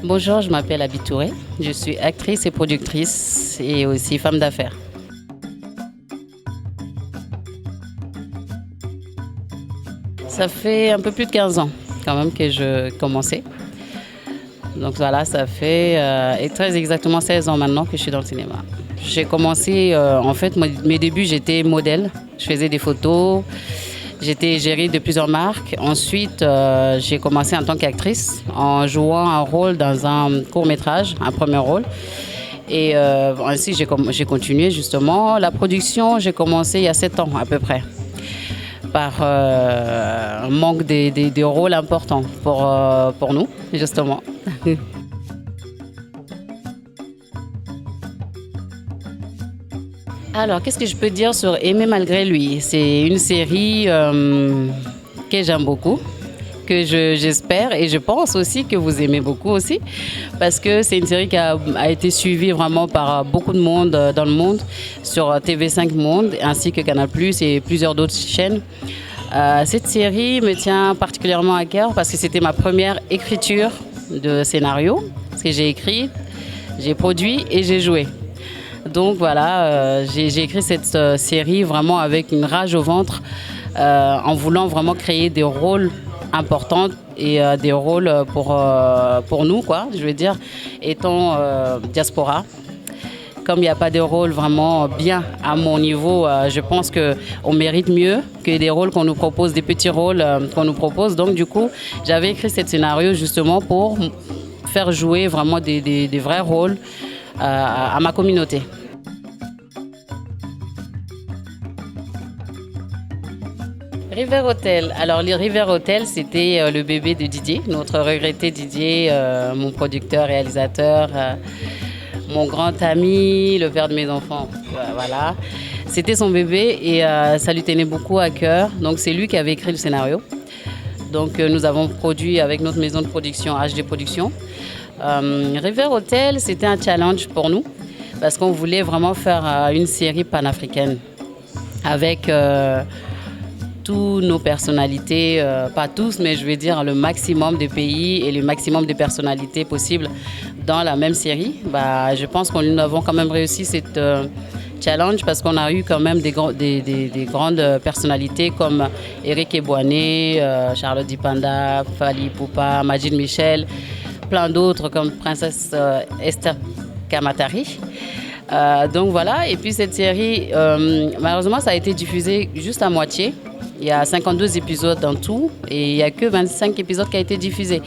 Bonjour, je m'appelle Abi Touré. Je suis actrice et productrice et aussi femme d'affaires. Ça fait un peu plus de 15 ans quand même que je commençais. Donc voilà, ça fait et très exactement 16 ans maintenant que je suis dans le cinéma. J'ai commencé, en fait, mes débuts, j'étais modèle. Je faisais des photos, j'étais gérée de plusieurs marques. Ensuite, j'ai commencé en tant qu'actrice en jouant un rôle dans un court-métrage, un premier rôle. Et ainsi, j'ai continué justement. La production, j'ai commencé il y a 7 ans à peu près, par un manque des rôles importants pour nous, justement. Alors, qu'est-ce que je peux dire sur Aimer malgré lui? C'est une série que j'aime beaucoup, j'espère et je pense aussi que vous aimez beaucoup aussi, parce que c'est une série qui a été suivie vraiment par beaucoup de monde dans le monde, sur TV5 Monde, ainsi que Canal+, et plusieurs d'autres chaînes. Cette série me tient particulièrement à cœur parce que c'était ma première écriture de scénario, parce que j'ai écrit, j'ai produit et j'ai joué. Donc voilà, j'ai écrit cette série vraiment avec une rage au ventre, en voulant vraiment créer des rôles importants et des rôles pour nous, quoi, je veux dire, étant diaspora. Comme il n'y a pas de rôle vraiment bien à mon niveau, je pense qu'on mérite mieux que des rôles qu'on nous propose, des petits rôles qu'on nous propose. Donc du coup, j'avais écrit ce scénario justement pour faire jouer vraiment des vrais rôles à ma communauté. River Hotel. Alors, le River Hotel, c'était le bébé de Didier, notre regretté Didier, mon producteur, réalisateur, mon grand ami, le père de mes enfants. Voilà. C'était son bébé et ça lui tenait beaucoup à cœur. Donc, c'est lui qui avait écrit le scénario. Donc, nous avons produit avec notre maison de production, HD Productions. River Hotel, c'était un challenge pour nous parce qu'on voulait vraiment faire une série panafricaine avec toutes nos personnalités, pas tous, mais je vais dire le maximum de pays et le maximum de personnalités possibles dans la même série. Je pense qu'on avons quand même réussi cette challenge parce qu'on a eu quand même des grandes personnalités comme Eric Ebouané, Charlotte Dipanda, Fally Ipupa, Majid Michel, plein d'autres comme Princesse Esther Kamatari. Donc voilà, et puis cette série, malheureusement, ça a été diffusé juste à moitié. Il y a 52 épisodes en tout et il n'y a que 25 épisodes qui ont été diffusés.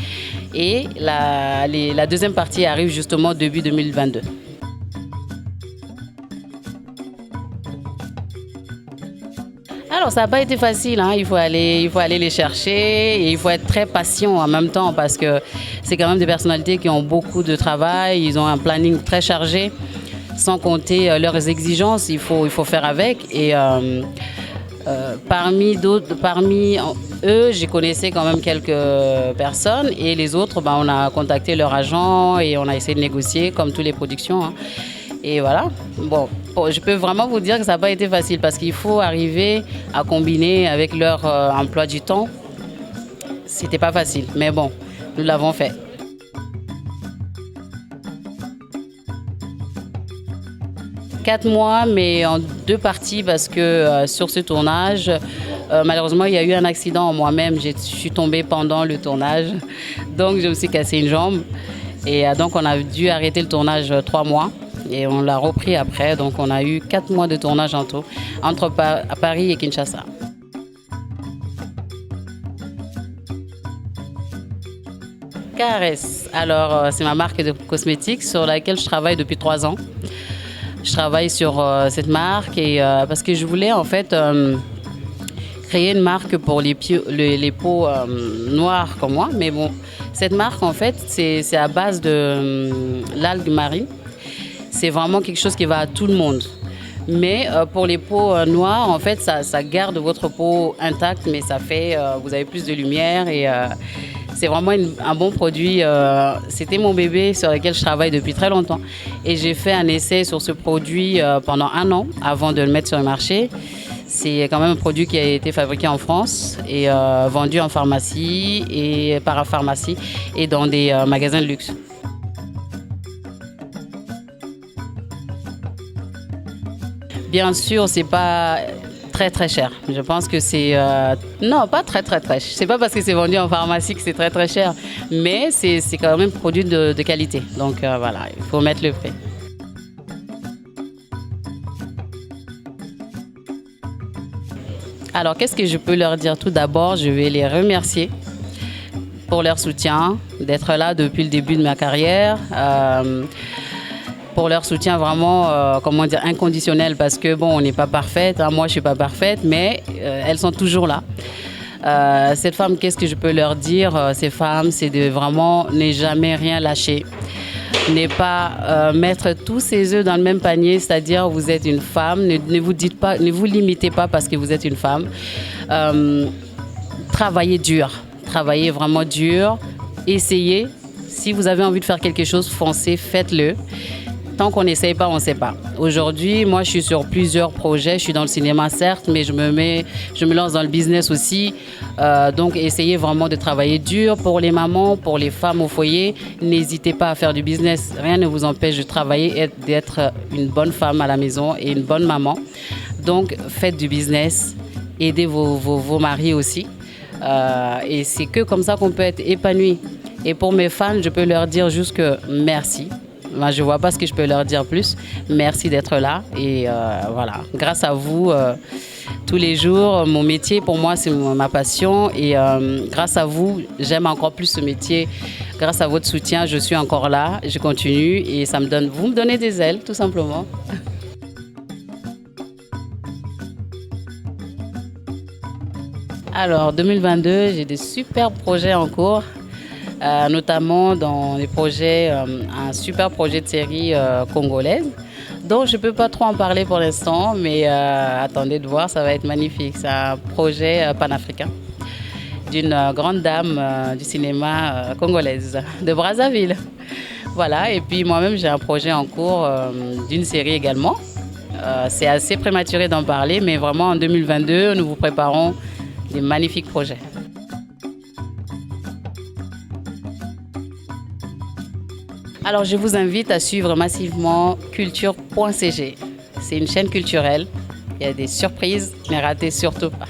Et la deuxième partie arrive justement début 2022. Alors, ça n'a pas été facile, hein. Il faut aller les chercher et il faut être très patient en même temps parce que c'est quand même des personnalités qui ont beaucoup de travail, ils ont un planning très chargé, sans compter leurs exigences, il faut faire avec. Et parmi eux, j'ai connaissais quand même quelques personnes et les autres, on a contacté leur agent et on a essayé de négocier comme toutes les productions, hein. Et voilà. Bon, je peux vraiment vous dire que ça n'a pas été facile parce qu'il faut arriver à combiner avec leur emploi du temps. C'était pas facile, mais bon, nous l'avons fait. Quatre mois, mais en 2 parties parce que sur ce tournage, malheureusement, il y a eu un accident en moi-même. Je suis tombée pendant le tournage, donc je me suis cassé une jambe. Et donc, on a dû arrêter le tournage 3 mois et on l'a repris après. Donc, on a eu 4 mois de tournage en tout, entre Paris et Kinshasa. Caresse, alors c'est ma marque de cosmétiques sur laquelle je travaille depuis 3 ans. Je travaille sur cette marque et parce que je voulais en fait créer une marque pour les peaux noires comme moi. Mais bon, cette marque en fait, c'est à base de l'algue marine. C'est vraiment quelque chose qui va à tout le monde. Mais pour les peaux noires, en fait, ça garde votre peau intacte, mais ça fait, vous avez plus de lumière et c'est vraiment un bon produit. C'était mon bébé sur lequel je travaille depuis très longtemps. Et j'ai fait un essai sur ce produit pendant 1 an avant de le mettre sur le marché. C'est quand même un produit qui a été fabriqué en France et vendu en pharmacie et parapharmacie et dans des magasins de luxe. Bien sûr, c'est pas très très cher. Je pense que c'est non, pas très très très cher. C'est pas parce que c'est vendu en pharmacie que c'est très très cher, mais c'est quand même produit de qualité. Donc voilà, il faut mettre le prix. Alors, qu'est-ce que je peux leur dire? Tout d'abord, je vais les remercier pour leur soutien, d'être là depuis le début de ma carrière. Pour leur soutien vraiment, comment dire, inconditionnel, parce que bon, on n'est pas parfaite, hein, moi je suis pas parfaite, mais elles sont toujours là. Cette femme, qu'est-ce que je peux leur dire? Ces femmes, c'est de vraiment ne jamais rien lâcher, ne pas mettre tous ses œufs dans le même panier, c'est-à-dire vous êtes une femme, ne vous dites pas, ne vous limitez pas parce que vous êtes une femme. Travaillez dur, travaillez vraiment dur, essayez. Si vous avez envie de faire quelque chose, foncez, faites-le. Tant qu'on n'essaye pas, on ne sait pas. Aujourd'hui, moi, je suis sur plusieurs projets. Je suis dans le cinéma, certes, mais je me lance dans le business aussi. Donc, essayez vraiment de travailler dur pour les mamans, pour les femmes au foyer. N'hésitez pas à faire du business. Rien ne vous empêche de travailler et d'être une bonne femme à la maison et une bonne maman. Donc, faites du business. Aidez vos maris aussi. Et c'est que comme ça qu'on peut être épanoui. Et pour mes fans, je peux leur dire juste que merci. Moi, je ne vois pas ce que je peux leur dire plus. Merci d'être là. Et voilà, grâce à vous, tous les jours, mon métier, pour moi, c'est ma passion. Et grâce à vous, j'aime encore plus ce métier. Grâce à votre soutien, je suis encore là. Je continue et ça vous me donnez des ailes, tout simplement. Alors, 2022, j'ai des super projets en cours. Notamment dans les projets, un super projet de série congolaise, dont je ne peux pas trop en parler pour l'instant, mais attendez de voir, ça va être magnifique. C'est un projet panafricain d'une grande dame du cinéma congolaise, de Brazzaville. Voilà, et puis moi-même j'ai un projet en cours d'une série également. C'est assez prématuré d'en parler, mais vraiment en 2022, nous vous préparons des magnifiques projets. Alors, je vous invite à suivre massivement culture.cg. C'est une chaîne culturelle. Il y a des surprises, ne ratez surtout pas.